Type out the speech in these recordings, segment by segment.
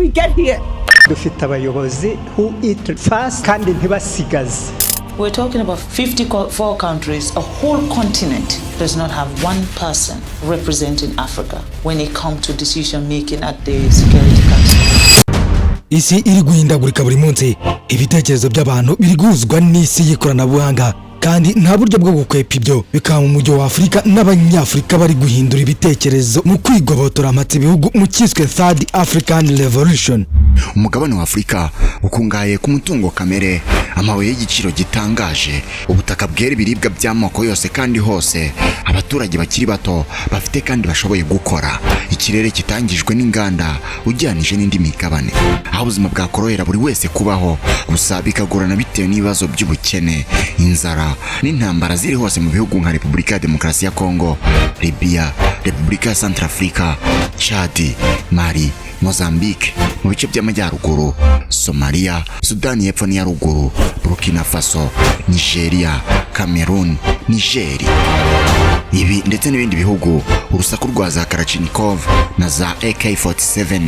we get here? Dufite abayobozi who eat fast kandi ntibasigaze. We're talking about 54 countries. A whole continent does not have one person representing Africa when it comes to decision making at the Security Council. Isi iri guhindagurika buri munsi, ibitekerezo by'abantu biri guhuzwa n'isi y'ikoranabuhanga, kandi nta buryo bwo gukwepa ibyo bikaba mu mujyi wa Afrika n'abanyafurika bari guhindura ibitekerezo mu kwigobotora amatsi bihugu mu kiswe Third African Revolution. Umugabane wa Afrika ukungaye ku mutungo kamere, amabuye y'igiciro gitangaje, ubutaka bwera ibiribwa by'amoko yose kandi hose, abaturage bakiri bato bafite kandi bashoboye gukora, ikirere kitangijwe n'inganda ujyanije n'indi migabane, aho ubuzima bwakorohera buri wese kubaho, gusa bikagorana bitewe n'ibibazo by'ubukene, inzara n'intambara ziri hose mu bihugu nka Repubulika ya Demokarasi ya Kongo, Libya, Repubulika ya Centrafrica, Chad, Mali, Mozambique, mu bice by'amajyaruguru, Somalia, Sudani y'Epfo n'iya ruguru, Burkina Faso, Nigeria, Cameroon, Niger. Ibi ndetse n'ibindi bihugu, urusaku rwa za Kalashnikov na za AK-47,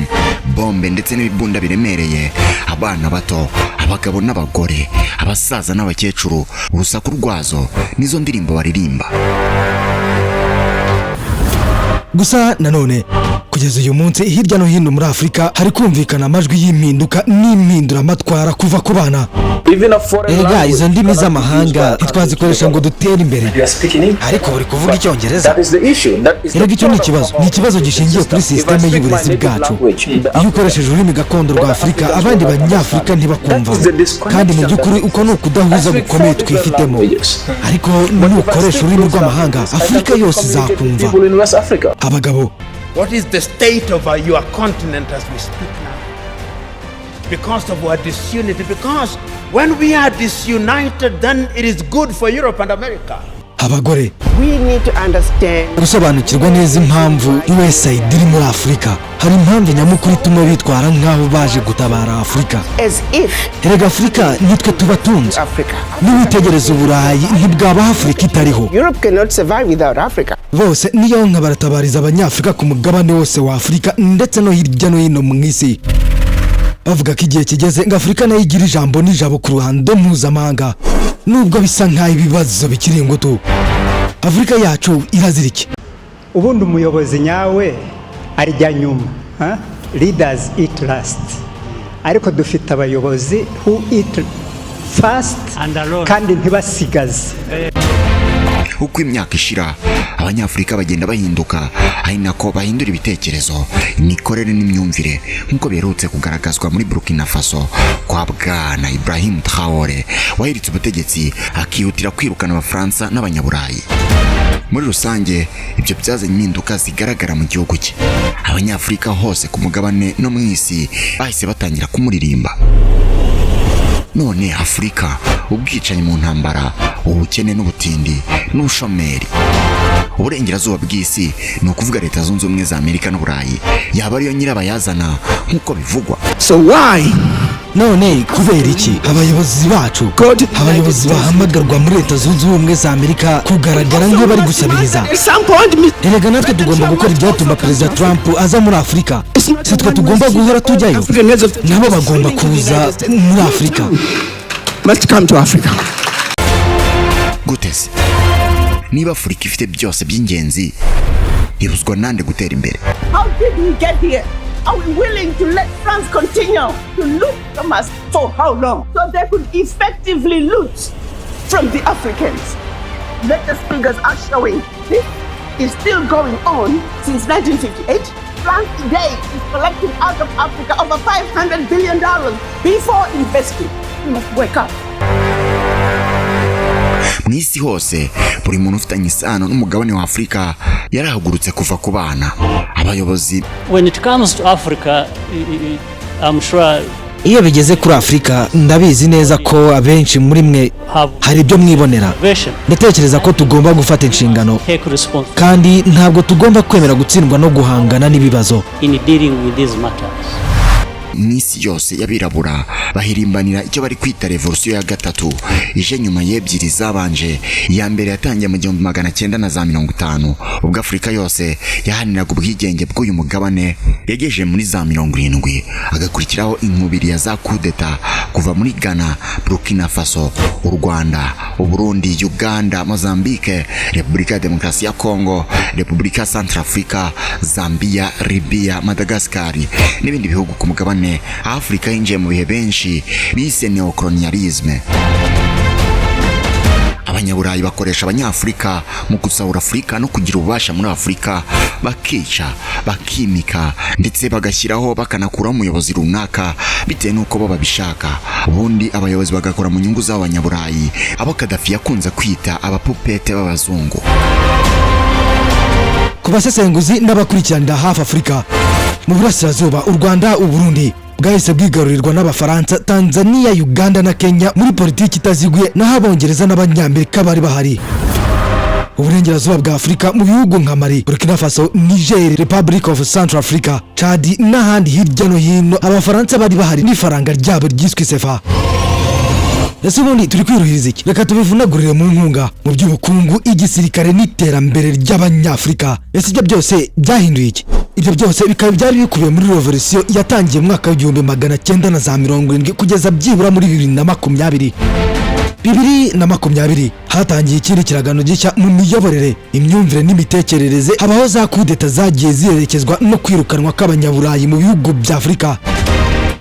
bombe ndetse n'ibibunda biremereye, abana bato, abagabo n'abagore, abasaza n'abakecuru, urusaku rwazo nizo ndirimbo baririmba. Gusa nanone kugeza uyu munsi hirya no hino muri Afrika hari kumvikana amajwi y'impinduka n'impindura amatwara kuva ku bana. Ega izo ndimi z'amahanga ntitwazikoresha ngo dutere imbere, ariko buri kuvuga icyongereza. Ega icyo ni ikibazo gishingiye kuri systeme y'uburezi bwacu. Iyo ukoresheje ururimi gakondo rwa Afrika abandi banyafurika ntibakumva, kandi mu by'ukuri uko ni ukudahuza gukomeye twifitemo. Ariko nukoresha ururimi rw'amahanga Afrika yose izakumva. Abagabo, what is the state of your continent as we speak now? Because of our disunity. Because when we are disunited, then it is good for Europe and America. Abagore, We need to understand gusobanukirwa neza impamvu USAID iri muri Afrika. Hari impamvu nyamukuru ituma bitwara nk'aho baje gutabara Afrika. as if Erega Afrika nitwe tubatunze. Africa. Niwitegereza Uburayi ntibwaba Afrika itariho. Europe cannot survive without Africa. Bose niyo nka baratabariza abanyafrika ku mugabane wose wa Afrika ndetse no hirya no hino mu isi. Bavuga ko igihe kigeze ngo Afrika nayo igira ijambo n'ijabo ku ruhando mpuzamahanga, nubwo bisa nk'aho ibibazo bikiri ingutu. Afrika yacu irazirike. Ubundi umuyobozi nyawe arya nyuma, leaders eat last. Ariko dufite abayobozi who eat fast kandi ntibasigaze. Uko imyaka ishira, abanyafurika bagenda bahinduka, ari nako bahindura ibitekerezo, imikorere n'imyumvire, nkuko biherutse kugaragazwa muri Burkina Faso kwa Bwana Ibrahim Traoré wahiritse ubutegetsi akihutira kwirukana Abafaransa n'Abanyaburayi. Muri rusange ibyo byazanye impinduka zigaragara mu gihugu cye. Abanyafurika hose ku mugabane no mu isi bahise batangira kumuririmba. None Afrika, ubwicanyi mu ntambara, ubukene n'ubutindi n'ubushomeri, uburengerazuba bw'isi, ni ukuvuga Leta Zunze Ubumwe za Amerika n'Uburayi, yaba ariyo nyirabayazana nk'uko bivugwa. So why? None kubera iki abayobozi bacu, abayobozi bahamagarwa muri Leta Zunze Ubumwe za Amerika kugaragara nk'abari gusabiriza? Erega natwe tugomba gukora ibyatuma Perezida Trump aza muri Afrika. Si twe tugomba guhora tujyayo, nabo bagomba kuza muri Afrika. Must come to Africa. Gutese, niba Afrika ifite byose by'ingenzi, ibuzwa nande gutera imbere? How did we get here? Are we willing to let France continue to loot from us for how long? So they could effectively loot from the Africans. Latest figures are showing this is still going on since 1958. France today is collecting out of Africa over $500 billion before investing. We must wake up. Mwisi hose buri muntu ufitanye isano n'umugabane wa Afrika yarahagurutse kuva ku bana. Abayobozi, when it comes to Africa, I'm sure iyo bigeze kuri Afrika ndabizi neza ko abenshi muri mwe hari ibyo mwibonera. Ndatekereza ko tugomba gufata inshingano, kandi ntabwo tugomba kwemera gutsindwa no guhangana n'ibibazo. in dealing with these matters. n'isi yose y'abirabura bahirimbanira icyo bari kwita revolution ya gatatu ije nyuma y'ebyiri zabanje. iya mbere yatangiye mu 1950 ubwo Afrika yose yahaniraga ubwigenge bw'uyu mugabane yageje muri za 70, agakurikiraho inkubiri ya za kudeta kuva muri Ghana, Burkina Faso, u Rwanda, u Burundi, Uganda, Mozambique, Repubulika ya Demokarasi ya Kongo, Repubulika ya Centrafrica, Zambia, Libya, Madagascar n'ibindi bihugu ku mugabane Afrika yinjiye mu bihe benshi bise neocolonialisme. Abanyaburayi bakoresha abanyafurika mu gusahura Afrika no kugira ububasha muri Afrika, bakica, bakimika ndetse bagashyiraho bakanakura umuyobozi runaka bitewe nuko bo babishaka. Ubundi abayobozi bagakora mu nyungu z'abanyaburayi, abo Gaddafi yakunze kwita abapupete b'abazungu. Ku basesenguzi n'abakurikiranira hafi Afrika, mu burasirazuba u Rwanda, u Burundi bwahise bwigarurirwa n'Abafaransa, Tanzania, Uganda na Kenya muri politiki itaziguye, naho Abongereza n'Abanyamerika bari bahari. Uburengerazuba bwa Afrika mu bihugu nka Mali, Burkina Faso, Niger, Republic of Central Africa, Chad n'ahandi hirya no hino Abafaransa bari bahari n'ifaranga ryabo ryiswe sefa. Ese ubundi turi kwiruhiriza iki? Reka tubivunagurire mu nkunga, mu by'ubukungu, igisirikare n'iterambere ry'Abanyafurika. Ese ibyo byose byahinduye iki? Ibyo byose bikaba byari bikubiye muri revolution yatangiye mu mwaka w'1970 kugeza byibura muri 2020 hatangiye ikindi kiragano gishya mu miyoborere, imyumvire n'imitekerereze. Habaho za kudeta zagiye zirerekezwa no kwirukanwa k'Abanyaburayi mu bihugu bya Afrika.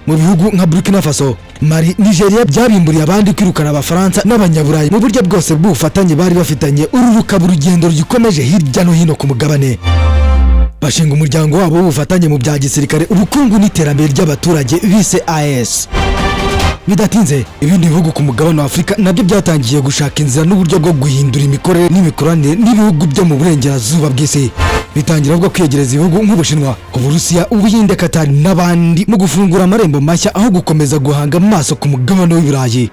Mu bihugu nka Burkina Faso, Mali, Nigeria byabimburiye abandi kwirukana Abafaransa n'Abanyaburayi mu buryo bwose bw'ubufatanye bari bafitanye. Uru rukaba urugendo rugikomeje hirya no hino ku mugabane. Bashinga umuryango wabo w'ubufatanye mu bya gisirikare, ubukungu n'iterambere ry'abaturage bise AES. Bidatinze ibindi bihugu ku mugabane wa Afrika nabyo byatangiye gushaka inzira n'uburyo bwo guhindura imikorere n'imikoranire n'ibihugu byo mu burengerazuba bw'isi. Bitangira bwo kwegereza ibihugu nk'Ubushinwa, Uburusiya, Ubuhinde, Qatar n'abandi mu gufungura amarembo mashya aho gukomeza guhanga amaso ku mugabane w'Iburayi.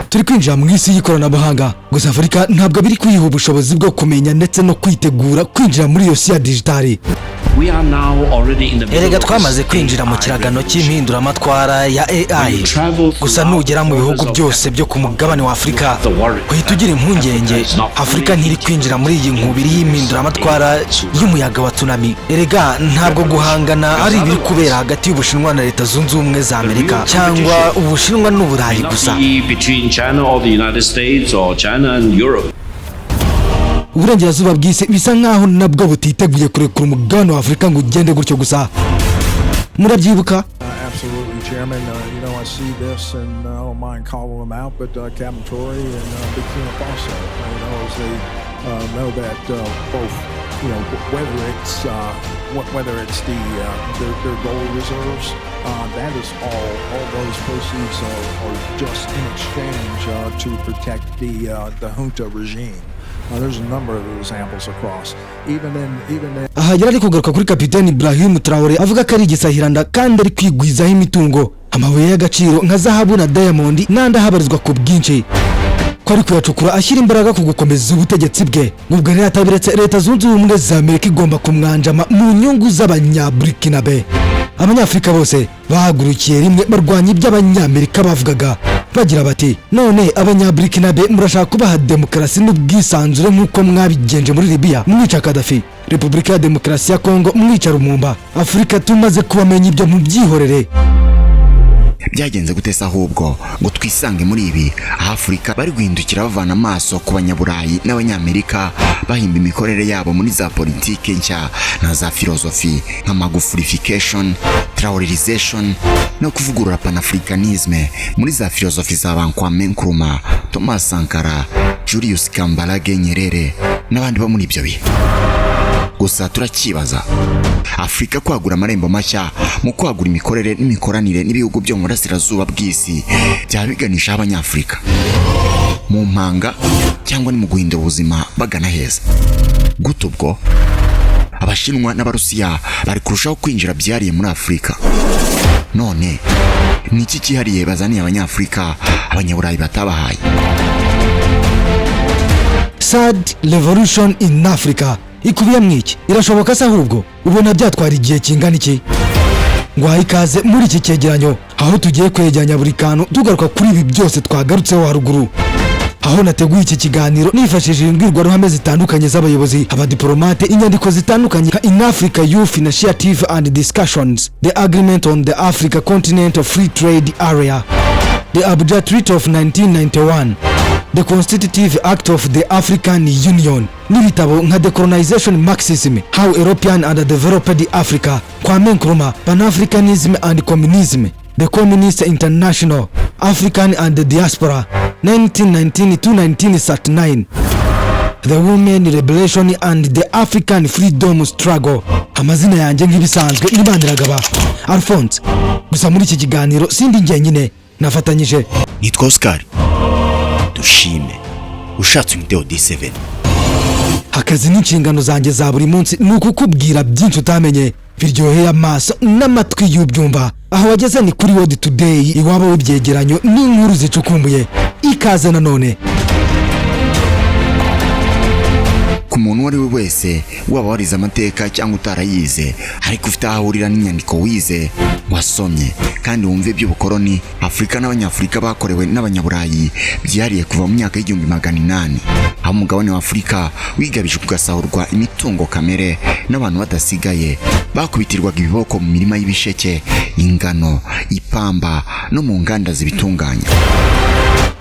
Turi kwinjira mu isi y'ikoranabuhanga, gusa Afrika ntabwo biri kuyiha ubushobozi bwo kumenya ndetse no kwitegura kwinjira muri iyo si ya digitali. Erega twamaze kwinjira mu kiragano cy'impinduramatwara ya AI. Gusa nugera mu bihugu byose byo ku mugabane wa Afrika, uhita ugira impungenge. Afrika ntiri kwinjira muri iyi nkubiri y'impinduramatwara y'umuyaga wa tsunami. Erega ntabwo guhangana ari ibiri kubera hagati y'Ubushinwa na Leta Zunze Ubumwe za Amerika, cyangwa Ubushinwa n'Uburayi gusa. Uburengerazuba bw'isi bisa nkaho nabwo butiteguye kurekura umugabane wa Afrika ngo ugende gutyo gusa. Murabyibuka? Absolutely, Chairman. I see this and I don't mind calling them out, but Captain Tory and Burkina Faso, as they know that both, whether it's their gold reserves, that is all those proceeds are just in exchange to protect the junta regime. There's a number of examples across. Even in aha yari kugaruka kuri Kapiteni Ibrahim Traoré avuga ko ari igisahiranda kandi ari kwigwizaho imitungo, amabuye y'agaciro nka zahabu na diamond n'andi ahabarizwa ku bwinshi, ko ari kuyacukura ashyira imbaraga ku gukomeza ubutegetsi bwe. Nubwo rero atabiretse, Leta Zunze Ubumwe za Amerika igomba kumwanjama mu nyungu z'Abanyaburkinabe. Abanyafurika bose bahagurukiye rimwe barwanya iby'Abanyamerika bavugaga, bagira bati none Abanyaburkinabe murashaka kubaha demokarasi n'ubwisanzure nk'uko mwabigenje muri Libya mwica Gaddafi, Repubulika ya Demokarasi ya Kongo mwica Lumumba. Afrika tumaze kubamenya ibyo mu byihorere. Byagenze gutesa ahubwo ngo twisange muri ibi. Afrika bari guhindukira bavana amaso ku Banyaburayi n'Abanyamerika, bahimba imikorere yabo muri za politike nshya na za filosofi nka magufurification, traoreization no kuvugurura Pan-Africanism muri za filosofi za Kwame Nkrumah, Thomas Sankara, Julius Kambarage Nyerere n'abandi bo muri ibyo bihe. Gusa turakibaza, Afrika kwagura amarembo mashya mu kwagura imikorere n'imikoranire n'ibihugu byo mu burasirazuba bw'isi byabiganisha Abanyafurika mu mpanga cyangwa ni mu guhindura ubuzima bagana heza guto? Ubwo Abashinwa n'Abarusiya bari kurushaho kwinjira byariye muri Afrika. None ni iki cyihariye bazaniye Abanyafurika Abanyaburayi batabahaye? Third revolution in Africa ikubiye mwiki irashoboka se? Ahubwo ubona byatwara igihe kingana iki? ngwaha ikaze muri iki cyegeranyo aho tugiye kwegeranya buri kantu tugaruka kuri ibi byose twagarutseho haruguru, aho nateguye iki kiganiro nifashishije imbwirwa ruhame zitandukanye z'abayobozi, abadiplomate, inyandiko zitandukanye nka In Africa Youth Initiative and Discussions, the Agreement on the Africa Continental Free Trade Area, the Abuja Treaty of 1991, the Constitutive Act of the African Union, n'ibitabo nka Decolonial Marxism, How European Underdeveloped Africa, Kwame Nkrumah, Pan-Africanism and Communism, The Communist International, African and the Diaspora, 1919 to 1939, The Women Liberation and the African Freedom Struggle. Amazina yanjye nk'ibisanzwe nibandiragaba Alphonse, gusa muri iki kiganiro sindi njyenyine, nafatanyije nitwa Oscar dushime ushatse umuteo D7. Akazi n'inshingano zanjye za buri munsi ni ukukubwira byinshi utamenye biryoheye amaso n'amatwi y'ubyumva. Aho wageze ni kuri World Today, iwabo w'ibyegeranyo n'inkuru zicukumbuye. Ikaze nanone ku muntu wari we wese, waba warize amateka cyangwa utarayize, ariko ufite ahahurira n'inyandiko wize wasomye kandi wumve by'ubukoloni Afrika n'abanyafurika bakorewe n'abanyaburayi byihariye kuva mu myaka y'1800, aho umugabane wa Afrika wigabije kugasahurwa imitungo kamere n'abantu badasigaye, bakubitirwaga ibiboko mu mirima y'ibisheke, ingano, ipamba no mu nganda zibitunganya.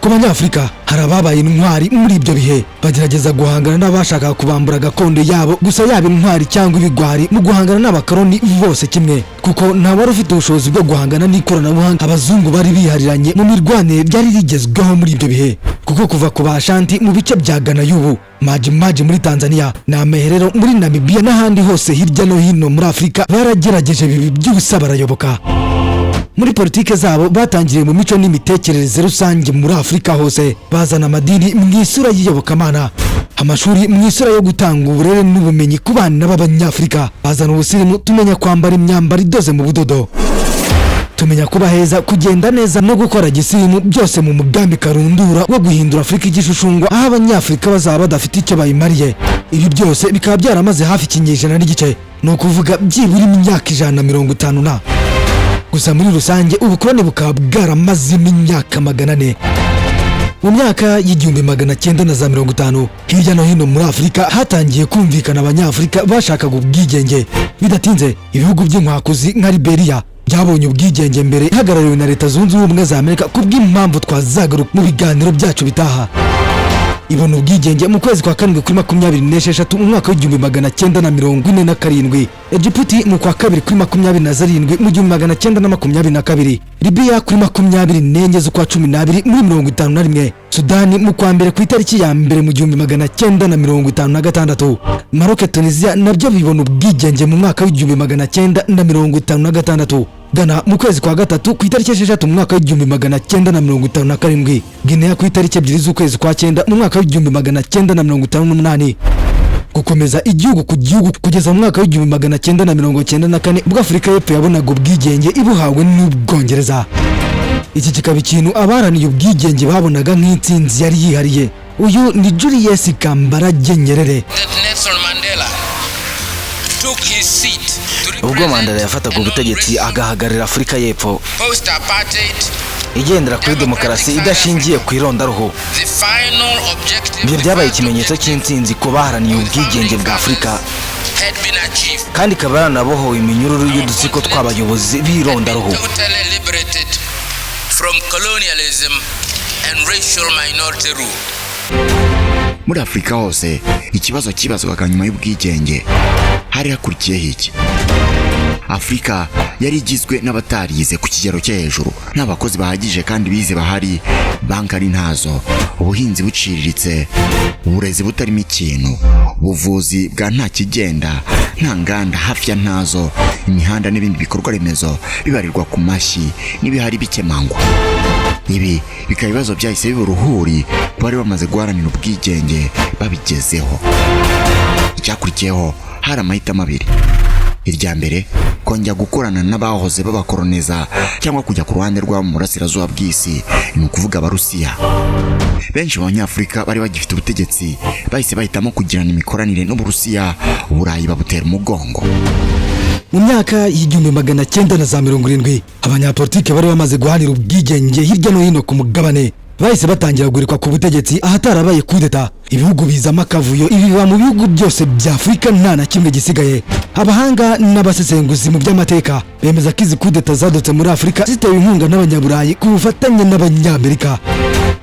Ku banyafurika hari ababaye intwari muri ibyo bihe, bagerageza guhangana n'abashaka kubambura gakondo yabo, gusa yaba intwari cyangwa ibigwari mu guhangana n'abakoloni bose kimwe, kuko nta wari ufite ubushobozi bwo guhangana n'ikoranabuhanga abazungu bari bihariranye mu mirwanire byari rigezweho muri ibyo bihe, kuko kuva ku Bashanti mu bice bya Ghana y'ubu, Maji muri Tanzania, na Meherero muri Namibia n'ahandi hose hirya no hino muri Afrika baragerageje bibi by'ubusa barayoboka. Muri politike zabo batangiriye mu mico n'imitekerereze rusange muri Afrika hose, bazana amadini mu isura y'iyobokamana, amashuri mu isura yo gutanga uburere n'ubumenyi ku bana b'abanyafurika, bazana ubusirimu, tumenya kwambara imyambaro idoze mu budodo, tumenya kuba heza, kugenda neza no gukora gisirimu, byose mu mugambi karundura wo guhindura Afrika igishushushwa, aho abanyafurika bazaba badafite icyo bayimariye. Ibi byose bikaba byaramaze hafi ikinyejana n'igice, ni ukuvuga byibura imyaka 150. Gusa muri rusange ubukoloni bukaba bwaramaze imyaka 400. Mu myaka y'1950 hirya no hino muri Afrika hatangiye kumvikana abanyafurika bashakaga ubwigenge. Bidatinze ibihugu by'inkwakuzi nka Liberia byabonye ubwigenge mbere, hagarariwe na Leta Zunze Ubumwe za Amerika kubw'impamvu twazagaruka mu biganiro byacu bitaha. Ibona ubwigenge mu kwezi kwa 7 kuri 26 mu mwaka w'1947, Djibouti mu kwa 2 kuri 27 mu 1922, Libya kuri 24 z'ukwa 12 muri 51, Sudani mu kwa 2 ku itariki ya 1 mu 1956, Maroc, Tunisia nabyo bibona ubwigenge mu mwaka w'1956, Ghana mu kwezi kwa 3 ku itariki 6 mu mwaka w'1957, Guinea ku itariki 2 z'ukwezi kwa 9 mu mwaka w'1958. Gukomeza igihugu ku gihugu kugeza mu mwaka w'1994 ubwo Afrika y'Epfo yabonaga ubwigenge ibuhawe n'Ubwongereza. Iki kikaba ikintu abaraniye ubwigenge babonaga nk'intsinzi yari yihariye. Uyu ni Julius Kambarage Nyerere. Ubwo Mandela yafataga ubutegetsi agahagarira Afrika y'Epfo igendera kuri demokarasi idashingiye ku irondaruhu, ibyo byabaye ikimenyetso cy'intsinzi ku baharaniye ubwigenge bwa Afrika, kandi ikaba yaranabohowe iminyururu y'udutsiko tw'abayobozi b'irondaruhu. Muri Afrika hose ikibazo kibazwaga nyuma y'ubwigenge hari hakurikiyeho iki? Afrika yari igizwe n'abatarize ku kigero cyo hejuru, n'abakozi bahagije kandi bize bahari, bankari ntazo, ubuhinzi buciriritse, uburezi butarimo ikintu, ubuvuzi bwa nta kigenda, nta nganda hafi ya ntazo, imihanda n'ibindi bikorwa remezo bibarirwa ku mashyi n'ibihari bikemangwa. Ibi bikaba ibibazo byahise biba uruhuri bari bamaze guharanira ubwigenge babigezeho. Icyakurikiyeho hari amahitamo abiri. Irya mbere, kongera gukorana n'abahoze babakoloniza cyangwa kujya ku ruhande rwabo mu burasirazuba bw'isi, ni ukuvuga Abarusiya. Benshi mu Banyafurika bari bagifite ubutegetsi bahise bahitamo kugirana imikoranire n'Uburusiya, Uburayi babutera umugongo. mu myaka y'igihumbi magana cyenda na za 70 abanyapolitike bari bamaze guhanira ubwigenge hirya no hino ku mugabane bahise batangira kugurikwa ku butegetsi ahatarabaye kudeta. Ibihugu bizama akavuyo ibiba mu bihugu byose bya Afurika nta na kimwe gisigaye. Abahanga n'abasesenguzi mu by'amateka bemeza ko izi kudeta zadutse muri Afurika zitewe inkunga n'abanyaburayi ku bufatanye n'abanyamerika.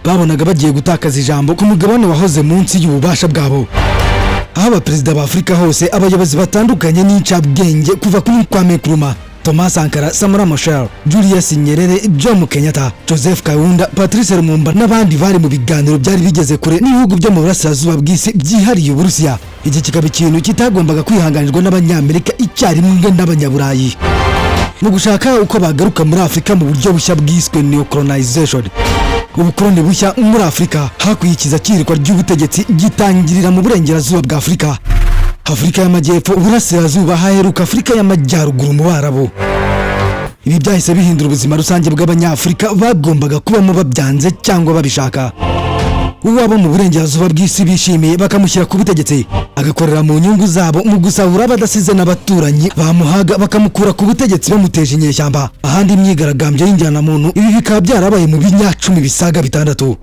Babonaga bagiye gutakaza ijambo ku mugabane wahoze munsi y'ububasha bwabo. Aho abaperezida ba Afurika hose abayobozi batandukanye n'incabwenge kuva kuri Kwame Nkrumah, Thomas Sankara, Samora Machel, Julius Nyerere, Jomo Kenyatta, Joseph Kayunda, Patrice Lumumba n'abandi bari mu biganiro byari bigeze kure n'ibihugu byo mu burasirazuba bw'isi byihariye Uburusiya. Iki kikaba ikintu kitagombaga kwihanganirwa n'abanyamerika icyarimwe n'abanyaburayi mu gushaka uko bagaruka muri Afurika mu buryo bushya bwiswe neocolonization. Ubukoloni bushya muri Afurika hakwikiza kirikwa ry'ubutegetsi gitangirira mu burengerazuba bwa Afurika, Afurika y'Amajyepfo, Uburasirazuba haheruka Afurika y'Amajyaruguru mu Barabo. Ibi byahise bihindura ubuzima rusange bw'abanyafurika bagombaga kubamo babyanze cyangwa babishaka. Uwabo mu burengerazuba bw'isi bishimiye bakamushyira ku butegetsi agakorera mu nyungu zabo mu gusahura badasize n'abaturanyi bamuhaga bakamukura ku butegetsi bamuteje inyeshyamba. Ahandi imyigaragambyo y'injyana muntu ibi bikaba byarabaye mu binyacumi bisaga 6.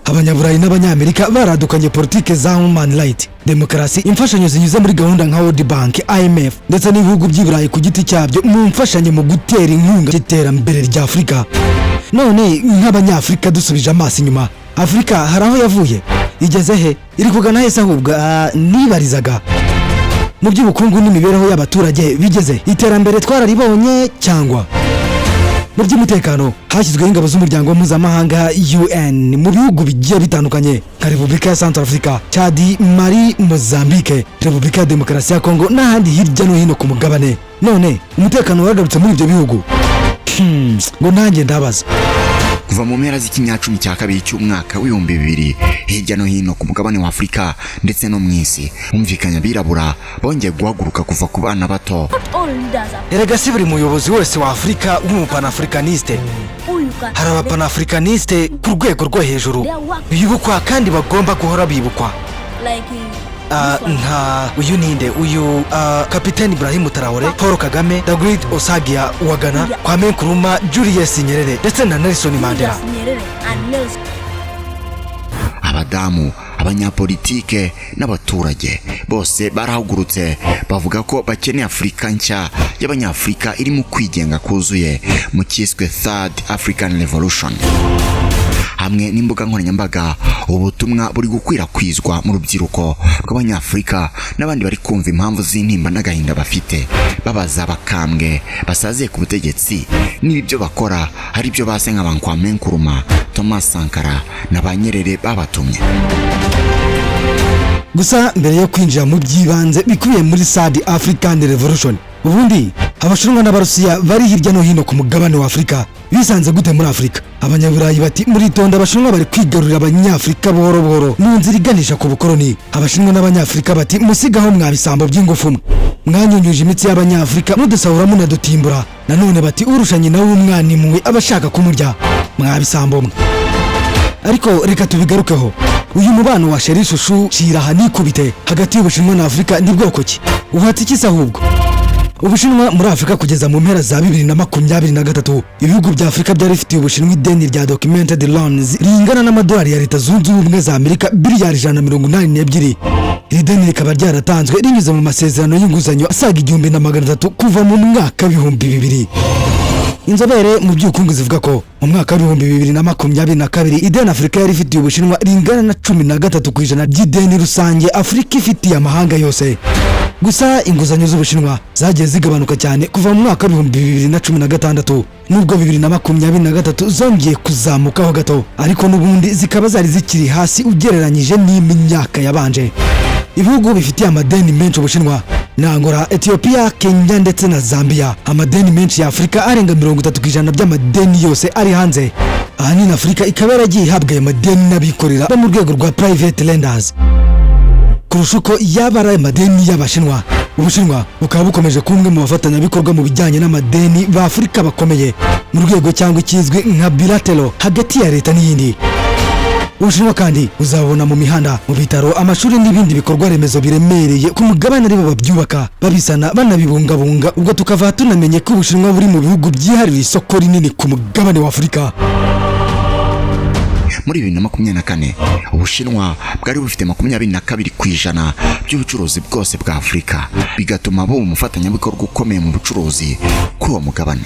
Abanyaburayi n'abanyamerika baradukanye politike za human right, demokarasi, imfashanyo zinyuze muri gahunda nka World Bank, IMF ndetse n'ibihugu by'iburayi ku giti cyabyo mu mfashanyo mu gutera inkunga y'iterambere rya Afurika. None nk'abanyafurika dusubije amaso inyuma, Afurika hari aho yavuye, igeze he, iri kugana hese ahubwo nibarizaga mu by'ubukungu n'imibereho y'abaturage bigeze iterambere twararibonye cyangwa mu by'umutekano hashyizweho ingabo z'umuryango mpuzamahanga UN mu bihugu bigiye bitandukanye nka Repubulika ya Centrafrica, Chad, Mali, Mozambique, Repubulika ya Demokarasi ya Congo n'ahandi hirya no hino ku mugabane. None umutekano wagarutse muri ibyo bihugu? Ngo nanjye ndabaza. Kuva mu mpera z'ikinyacumi cya kabiri cy'umwaka w'ibihumbi 2000 hirya no hino ku mugabane wa Afurika ndetse no mu isi humvikanye abirabura bongeye guhaguruka kuva ku bana bato. Erega si buri muyobozi wese wa Afurika w'umupanafricaniste. Hari abapanafricaniste ku rwego rwo hejuru bibukwa kandi bagomba guhora bibukwa. Nka uyu ninde uyu Kapiteni Ibrahim Traoré, Paul Kagame, David Osagia wa Ghana, Kwame Nkrumah, Julius Nyerere ndetse na Nelson Mandela. Abadamu, abanyapolitike n'abaturage bose barahagurutse bavuga ko bakeneye Afurika nshya y'abanyafurika iri mu kwigenga kuzuye mu kiswe Third African Revolution. Hamwe n'imbuga nkoranyambaga ubutumwa buri gukwirakwizwa mu rubyiruko rw'abanyafurika n'abandi bari kumva impamvu z'intimba n'agahinda bafite babaza bakambwe basaziye ku butegetsi n'ibyo bakora hari ibyo base nka Kwame Nkrumah, Thomas Sankara na Nyerere babatumye. Gusa mbere yo kwinjira mu byibanze bikubiye muri Third African Revolution, ubundi abashinwa n'abarusiya bari hirya no hino ku mugabane wa Afurika bisanze gute muri Afurika? Abanyaburayi bati muri tonda abashinwa bari kwigarurira abanyafurika buhoro buhoro mu nzira iganisha ku bukoloni. Abashinwa n'abanyafurika bati musigaho mwabisambo by'ingufu mwanyunyuje imitsi y'abanyafurika mudusahura munadutimbura. Nanone bati urushanye nawe umwana imwe abashaka kumurya mwabisambo mwe. Ariko reka tubigarukeho, uyu mubano wa sheri shushu shiraha nikubite hagati y'Ubushinwa na Afurika ni bwoko ki? Uhati iki ahubwo? Ubushinwa muri Afurika kugeza mu mpera za 2023 ibihugu bya Afurika byari bifitiye Ubushinwa ideni rya documented loans ringana n'amadolari ya Leta Zunze Ubumwe za Amerika biliyari 182. Iri deni rikaba ryaratanzwe rinyuze mu masezerano y'inguzanyo asaga 1300 kuva mu mwaka w'ibihumbi 2000. Inzobere mu by'ubukungu zivuga ko mu mwaka w'ibihumbi 2022 ideni Afurika yari ifitiye Ubushinwa ringana na 13% by'ideni rusange Afurika ifitiye amahanga yose. Gusa inguzanyo z'Ubushinwa zagiye zigabanuka cyane kuva mu mwaka w'ibihumbi 2016 nubwo 2023 zongeye kuzamukaho gato, ariko n'ubundi zikaba zari zikiri hasi ugereranyije n'imyaka yabanje. Ibihugu bifitiye amadeni menshi Ubushinwa na Angola, Ethiopia, Kenya ndetse na Zambia. Amadeni menshi ya Afurika arenga 30% by'amadeni yose ari hanze. Ahanini Afurika ikaba yaragiye ihabwa amadeni n'abikorera bo mu rwego rwa private lenders kurusha uko yaba ari amadeni y'Abashinwa. Ubushinwa bukaba bukomeje kumwe mu bafatanyabikorwa mu bijyanye n'amadeni ba Afurika bakomeye mu rwego cyangwa ikizwi nka bilateral hagati ya leta n'iyindi. Ubushinwa kandi uzabona mu mihanda, mu bitaro, amashuri n'ibindi bikorwa remezo biremereye ku mugabane ari babyubaka babisana banabibungabunga. Ubwo tukava tunamenye ko Ubushinwa buri mu bihugu byiharira isoko rinini ku mugabane wa Afurika. Muri 2024 Ubushinwa bwari bufite 22% by'ubucuruzi bwose bwa Afurika, bigatuma bo umufatanyabikorwa ukomeye mu bucuruzi kuri uwo mugabane.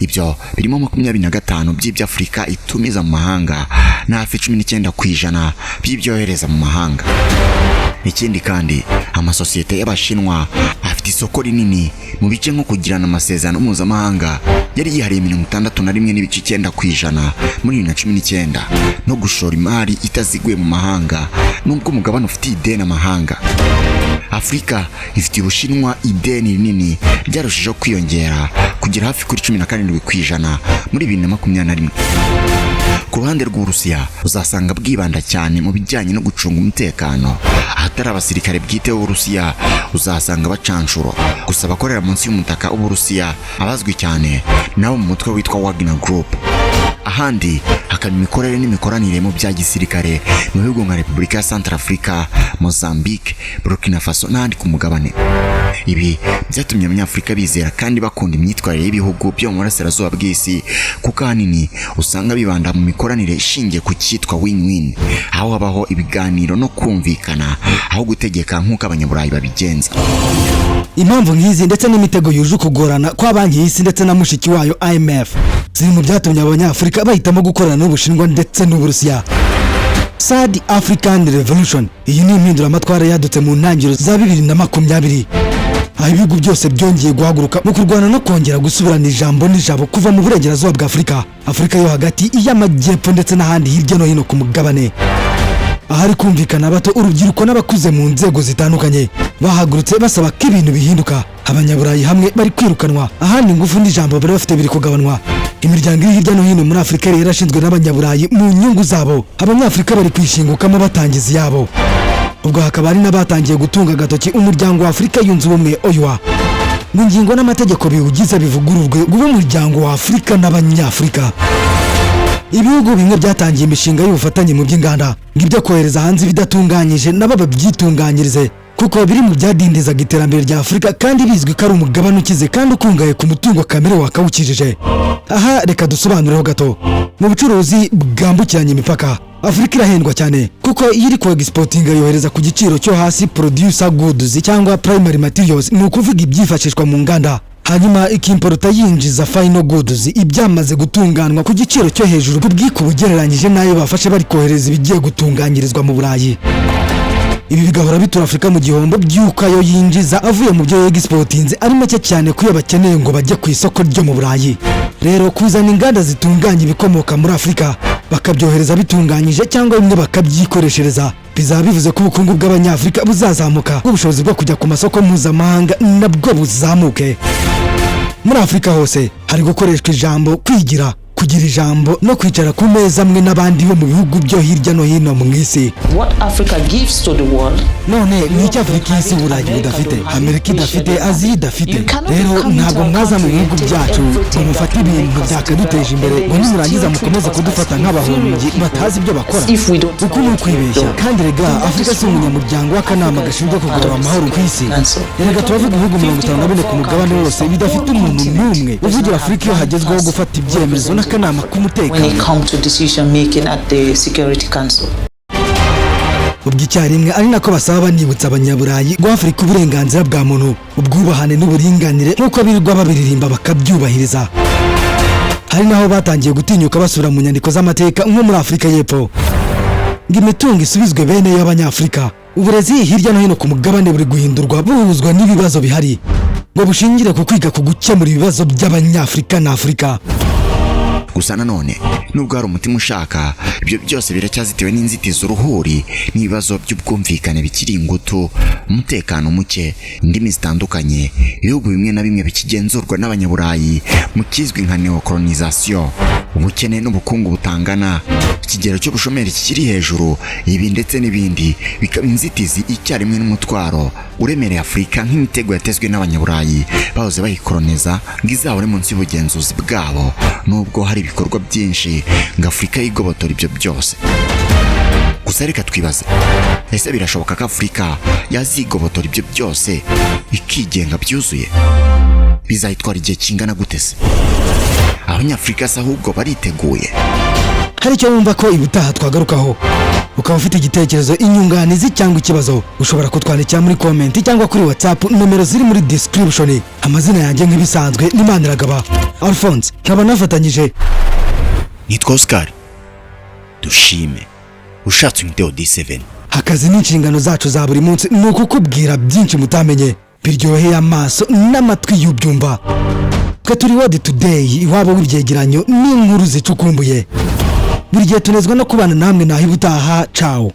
Ibyo birimo 25% by'ibyo Afurika itumiza mu mahanga na hafi 19% by'ibyohereza mu mahanga. Ikindi kandi amasosiyete y'Abashinwa afite isoko rinini mu bice nko kugirana amasezerano mpuzamahanga yari yihariye 61.9% muri 2019 no gushora imari itaziguye mu mahanga nubwo umugabane ufite ideni amahanga. Afrika ifite Ubushinwa ideni rinini ryarushijeho kwiyongera kugera hafi kuri 17% muri 2021. Ku ruhande rw'Uburusiya uzasanga bwibanda cyane mu bijyanye no gucunga umutekano. Ahatari abasirikare bwite b'Uburusiya uzasanga bacanshuro gusa bakorera munsi y'umutaka w'Uburusiya abazwi cyane nabo mu mutwe witwa Wagner Group. Ahandi hakaba imikorere n'imikoranire mu bya gisirikare mu bihugu nka Repubulika ya Centrafrica, Mozambique, Burkina Faso n'ahandi ku mugabane. Ibi byatumye abanyafurika bizera kandi bakunda imyitwarire y'ibihugu byo mu burasirazuba bw'isi, kuko ahanini usanga bibanda mu mikoranire ishingiye ku cyitwa win-win, aho habaho ibiganiro no kumvikana aho gutegeka nk'uko abanyaburayi babigenza. Impamvu nk'izi ndetse n'imitego yuje kugorana kwa banki y'isi ndetse na mushiki wayo IMF ziri mu byatumye abanyafurika bahitamo gukorana n'Ubushinwa ndetse n'Uburusiya. South African Revolution, iyi ni impinduramatwara yadutse mu ntangiriro za 2020. Aho ibihugu byose byongeye guhaguruka mu kurwana no kongera gusubirana ijambo n'ijabo kuva mu burengerazuba bwa Afurika yo hagati, iy'amajyepfo ndetse n'ahandi hirya no hino ku mugabane. Ahari kumvikana bato, urubyiruko n'abakuze mu nzego zitandukanye bahagurutse basaba ko ibintu bihinduka. Abanyaburayi hamwe bari kwirukanwa, ahandi ingufu n'ijambo bari bafite biri kugabanwa. Imiryango iri hirya no hino muri Afurika yari yarashinzwe n'abanyaburayi mu nyungu zabo, abanyafurika bari kwishingukamo batangiza yabo. Ubwo hakaba ari n'abatangiye gutunga agatoki umuryango wa Afurika yunze ubumwe OUA. Mu ngingo n'amategeko biwugize bivugururwe guba umuryango wa Afurika n'abanyafurika. Ibihugu bimwe byatangiye imishinga y'ubufatanye mu by'inganda ngibyo kohereza hanze bidatunganyije nabo babyitunganyirize, kuko biri mu byadindizaga iterambere rya Afurika kandi bizwi ko ari umugabane ukize kandi ukungaye ku mutungo kamere wakawukijije. Aha reka dusobanureho gato. Mu bucuruzi bwambukiranya imipaka Afurika irahendwa cyane, kuko iyo iri ku-exportinga yohereza ku giciro cyo hasi producer goods cyangwa primary materials, ni ukuvuga ibyifashishwa mu nganda, hanyuma ikimporta yinjiza final goods, ibyamaze gutunganwa ku giciro cyo hejuru kubwiko bugereranyije nayo bafashe bari kohereza ibigiye gutunganyirizwa mu Burayi. Ibi bigahora bitura Afurika mu gihombo byuko ayo yinjiza avuye mu byo exportinze ari make cyane kuyo bakeneye ngo bajye ku isoko ryo mu Burayi. Rero kuzana inganda zitunganya ibikomoka muri Afurika bakabyohereza bitunganyije cyangwa bimwe bakabyikoreshereza, bizaba bivuze ko ubukungu bw'abanyafurika buzazamuka, ubushobozi bwo kujya ku masoko mpuzamahanga nabwo buzamuke. Muri Afurika hose hari gukoreshwa ijambo kwigira, kugira ijambo no kwicara ku meza amwe n'abandi bo mu bihugu byo hirya no hino mu isi. What Africa gives to the world, none ni icyo Afurika y'isi Burayi idafite, Amerika idafite, Aziya idafite. Rero ntabwo mwaza mu bihugu byacu ngo mufate ibintu byakaduteje imbere ngo nimurangiza mukomeze kudufata nk'abahombyi batazi ibyo bakora. Uku ni ukwibeshya. Kandi rega Afurika si umunyamuryango w'akanama gashinzwe kugarura amahoro ku isi. Rega turavuga ibihugu 54 ku mugabane wose bidafite umuntu n'umwe uvugira Afurika iyo hagezweho gufata ibyemezo n'akanama k'umutekano. when it comes to decision making at the Security Council. Ubwo icyarimwe ari nako basaba banibutsa abanyaburayi guha Afurika uburenganzira bwa muntu, ubwubahane n'uburinganire nk'uko birirwa babiririmba bakabyubahiriza. Hari naho batangiye gutinyuka basura mu nyandiko z'amateka nko muri Afurika y'Epfo ngo imitungo isubizwe bene y'abanyafurika. Uburezi hirya no hino ku mugabane buri guhindurwa buhuzwa n'ibibazo bihari ngo bushingire ku kwiga ku gukemura ibibazo by'abanyafurika na Afurika. Gusa nanone nubwo hari umutima ushaka, ibyo byose biracyazitiwe n'inzitizi uruhuri n'ibibazo by'ubwumvikane bikiri ingutu, umutekano muke, indimi zitandukanye, ibihugu bimwe na bimwe bikigenzurwa n'abanyaburayi mu kizwi nka neocolonisation, ubukene n'ubukungu butangana, ikigero cy'ubushomeri kikiri hejuru, ibi ndetse n'ibindi bikaba inzitizi icyarimwe n'umutwaro uremereye Afurika nk'imitego yatezwe n'abanyaburayi bahoze bayikoloniza ngo izahore munsi y'ubugenzuzi bwabo. Nubwo hari ibikorwa byinshi ngo Afurika yigobotora ibyo byose. Gusa reka twibaze, ese birashoboka ko Afurika yazigobotora ibyo byose ikigenga byuzuye? Bizayitwara igihe kingana gute se? Abanyafurika se ahubwo bariteguye? Hari icyo wumva ko ibutaha twagarukaho, ukaba ufite igitekerezo, inyunganizi cyangwa ikibazo, ushobora kutwandikira muri comment cyangwa kuri WhatsApp, nomero ziri muri description. Amazina yanjye nk'ibisanzwe ni Maniragaba Alphonse, nkaba nafatanyije nitwa Oscar. Dushime ushatse umuteo D7. Akazi n'inshingano zacu za buri munsi ni ukukubwira byinshi mutamenye biryoheye amaso n'amatwi y'ubyumva. Twe turi World Today, iwabo w'ibyegeranyo n'inkuru zicukumbuye. Buri gihe tunezwa no kubana namwe naho ibutaha. Ciao.